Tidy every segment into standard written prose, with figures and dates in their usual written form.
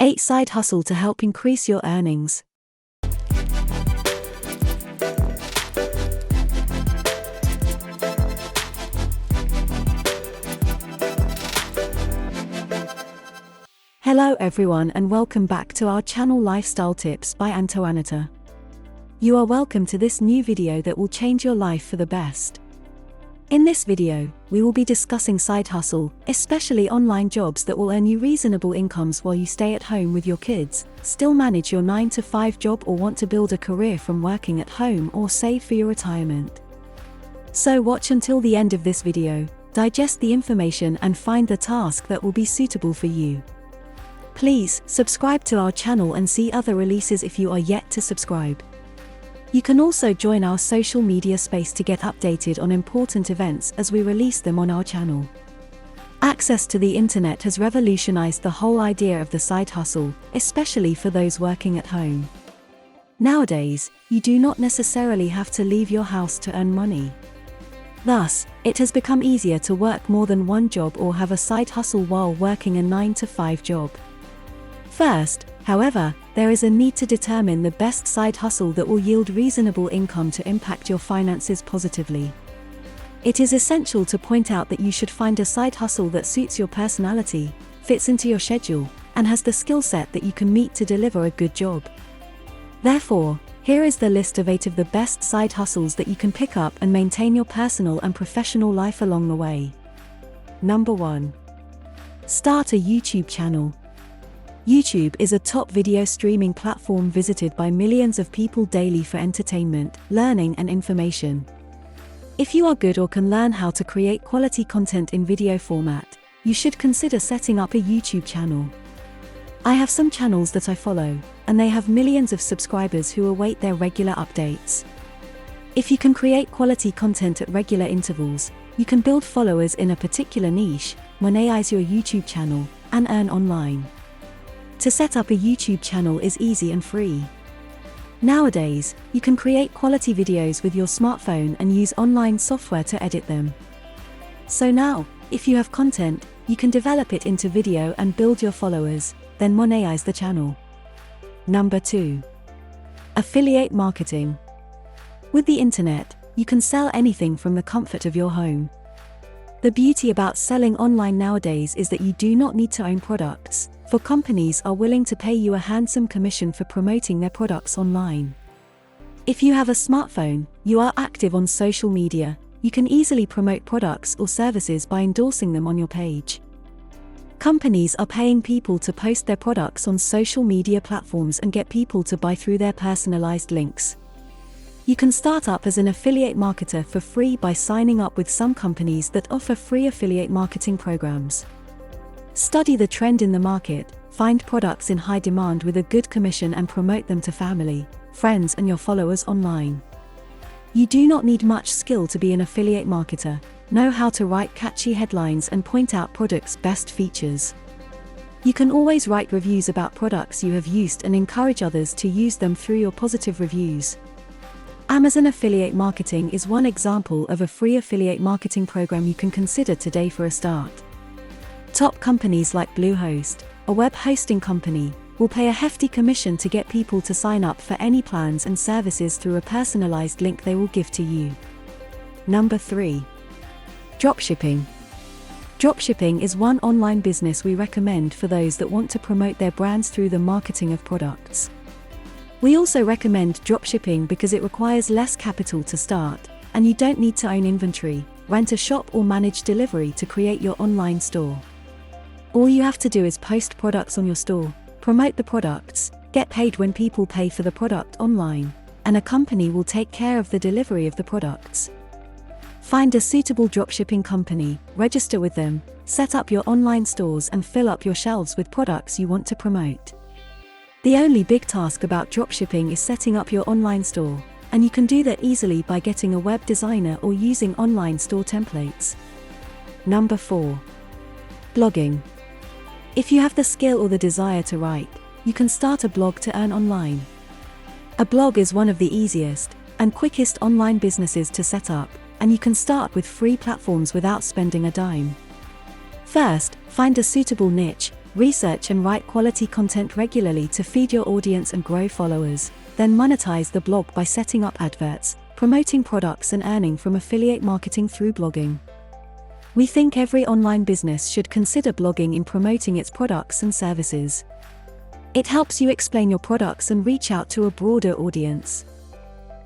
8 Side Hustle to help increase your earnings. Hello everyone and welcome back to our channel Lifestyle Tips by Antoaneta. You are welcome to this new video that will change your life for the best. In this video, we will be discussing side hustle, especially online jobs that will earn you reasonable incomes while you stay at home with your kids, still manage your 9-to-5 job or want to build a career from working at home or save for your retirement. So watch until the end of this video, digest the information and find the task that will be suitable for you. Please, subscribe to our channel and see other releases if you are yet to subscribe. You can also join our social media space to get updated on important events as we release them on our channel. Access to the internet has revolutionized the whole idea of the side hustle, especially for those working at home. Nowadays, you do not necessarily have to leave your house to earn money. Thus, it has become easier to work more than one job or have a side hustle while working a 9-to-5 job. First, however, there is a need to determine the best side hustle that will yield reasonable income to impact your finances positively. It is essential to point out that you should find a side hustle that suits your personality, fits into your schedule, and has the skill set that you can meet to deliver a good job. Therefore, here is the list of 8 of the best side hustles that you can pick up and maintain your personal and professional life along the way. Number 1. Start a YouTube channel. YouTube is a top video streaming platform visited by millions of people daily for entertainment, learning and information. If you are good or can learn how to create quality content in video format, you should consider setting up a YouTube channel. I have some channels that I follow, and they have millions of subscribers who await their regular updates. If you can create quality content at regular intervals, you can build followers in a particular niche, monetize your YouTube channel, and earn online. To set up a YouTube channel is easy and free. Nowadays, you can create quality videos with your smartphone and use online software to edit them. So now, if you have content, you can develop it into video and build your followers, then monetize the channel. Number 2. Affiliate marketing. With the internet, you can sell anything from the comfort of your home. The beauty about selling online nowadays is that you do not need to own products, for companies are willing to pay you a handsome commission for promoting their products online. If you have a smartphone, you are active on social media, you can easily promote products or services by endorsing them on your page. Companies are paying people to post their products on social media platforms and get people to buy through their personalized links. You can start up as an affiliate marketer for free by signing up with some companies that offer free affiliate marketing programs. Study the trend in the market, find products in high demand with a good commission and promote them to family, friends and your followers online. You do not need much skill to be an affiliate marketer. Know how to write catchy headlines and point out products' best features. You can always write reviews about products you have used and encourage others to use them through your positive reviews. Amazon affiliate marketing is one example of a free affiliate marketing program you can consider today for a start. Top companies like Bluehost, a web hosting company, will pay a hefty commission to get people to sign up for any plans and services through a personalized link they will give to you. Number 3. Dropshipping. Dropshipping is one online business we recommend for those that want to promote their brands through the marketing of products. We also recommend dropshipping because it requires less capital to start, and you don't need to own inventory, rent a shop or manage delivery to create your online store. All you have to do is post products on your store, promote the products, get paid when people pay for the product online, and a company will take care of the delivery of the products. Find a suitable dropshipping company, register with them, set up your online stores and fill up your shelves with products you want to promote. The only big task about dropshipping is setting up your online store, and you can do that easily by getting a web designer or using online store templates. Number 4. Blogging. If you have the skill or the desire to write, you can start a blog to earn online. A blog is one of the easiest and quickest online businesses to set up, and you can start with free platforms without spending a dime. First, find a suitable niche, research and write quality content regularly to feed your audience and grow followers. Then monetize the blog by setting up adverts, promoting products and earning from affiliate marketing through blogging. We think every online business should consider blogging in promoting its products and services. It helps you explain your products and reach out to a broader audience.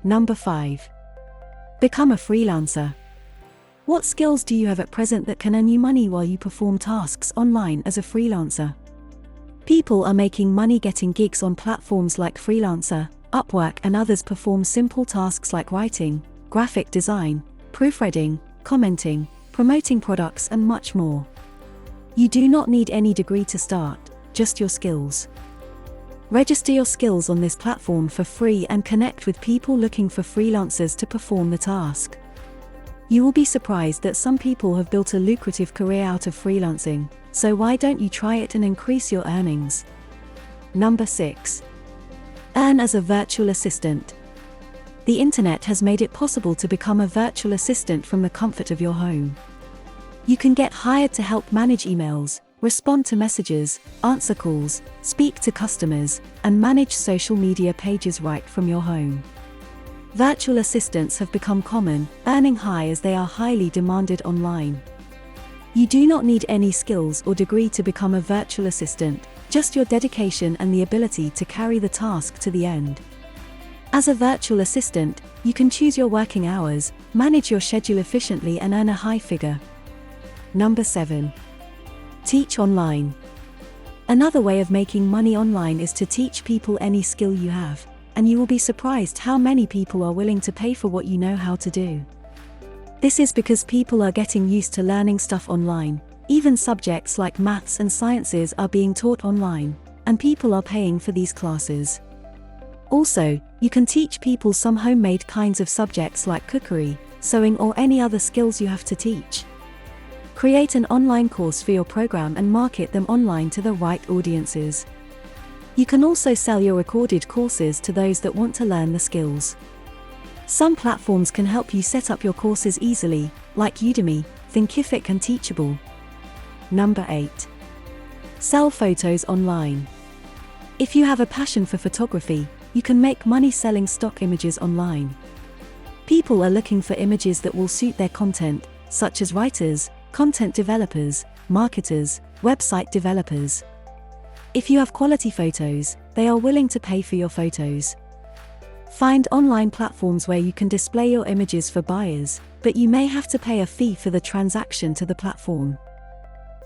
Number 5. Become a freelancer. What skills do you have at present that can earn you money while you perform tasks online as a freelancer? People are making money getting gigs on platforms like Freelancer, Upwork, and others. Perform simple tasks like writing, graphic design, proofreading, commenting, promoting products, and much more. You do not need any degree to start, just your skills. Register your skills on this platform for free and connect with people looking for freelancers to perform the task. You will be surprised that some people have built a lucrative career out of freelancing, so why don't you try it and increase your earnings? Number 6. Earn as a virtual assistant. The internet has made it possible to become a virtual assistant from the comfort of your home. You can get hired to help manage emails, respond to messages, answer calls, speak to customers, and manage social media pages right from your home. Virtual assistants have become common, earning high as they are highly demanded online. You do not need any skills or degree to become a virtual assistant, just your dedication and the ability to carry the task to the end. As a virtual assistant, you can choose your working hours, manage your schedule efficiently, and earn a high figure. Number 7. Teach online. Another way of making money online is to teach people any skill you have, and you will be surprised how many people are willing to pay for what you know how to do. This is because people are getting used to learning stuff online. Even subjects like maths and sciences are being taught online, and people are paying for these classes. Also, you can teach people some homemade kinds of subjects like cookery, sewing, or any other skills you have to teach. Create an online course for your program and market them online to the right audiences. You can also sell your recorded courses to those that want to learn the skills. Some platforms can help you set up your courses easily, like Udemy, Thinkific, and Teachable. Number 8. Sell photos online. If you have a passion for photography, you can make money selling stock images online. People are looking for images that will suit their content, such as writers, content developers, marketers, website developers. If you have quality photos, they are willing to pay for your photos. Find online platforms where you can display your images for buyers, but you may have to pay a fee for the transaction to the platform.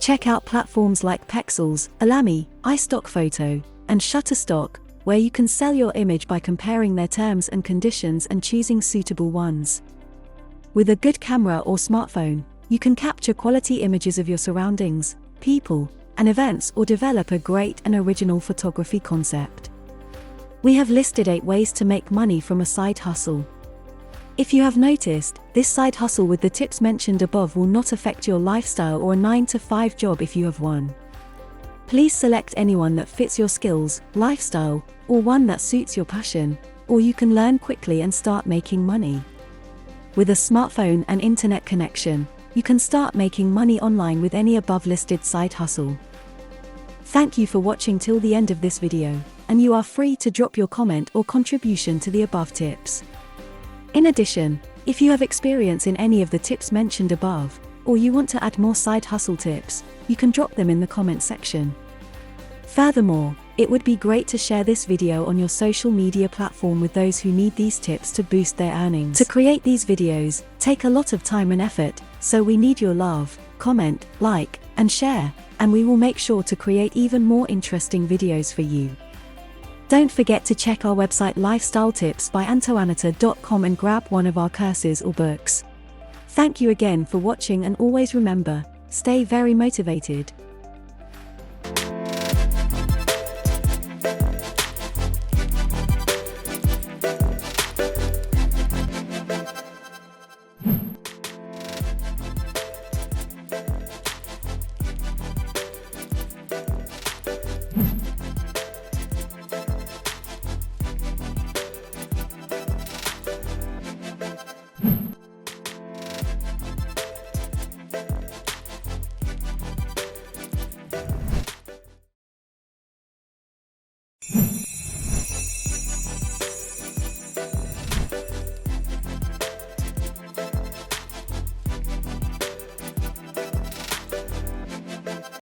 Check out platforms like Pexels, Alamy, iStockPhoto, and Shutterstock, where you can sell your image by comparing their terms and conditions and choosing suitable ones. With a good camera or smartphone, you can capture quality images of your surroundings, people, and events, or develop a great and original photography concept. We have listed 8 ways to make money from a side hustle. If you have noticed, this side hustle with the tips mentioned above will not affect your lifestyle or a 9-to-5 job if you have one. Please select anyone that fits your skills, lifestyle, or one that suits your passion, or you can learn quickly and start making money. With a smartphone and internet connection, you can start making money online with any above listed side hustle. Thank you for watching till the end of this video, and you are free to drop your comment or contribution to the above tips. In addition, if you have experience in any of the tips mentioned above, or you want to add more side hustle tips, you can drop them in the comment section. Furthermore, it would be great to share this video on your social media platform with those who need these tips to boost their earnings. To create these videos, take a lot of time and effort, so we need your love, comment, like, and share, and we will make sure to create even more interesting videos for you. Don't forget to check our website Lifestyle Tips by Antoaneta.com and grab one of our courses or books. Thank you again for watching, and always remember, stay very motivated. you.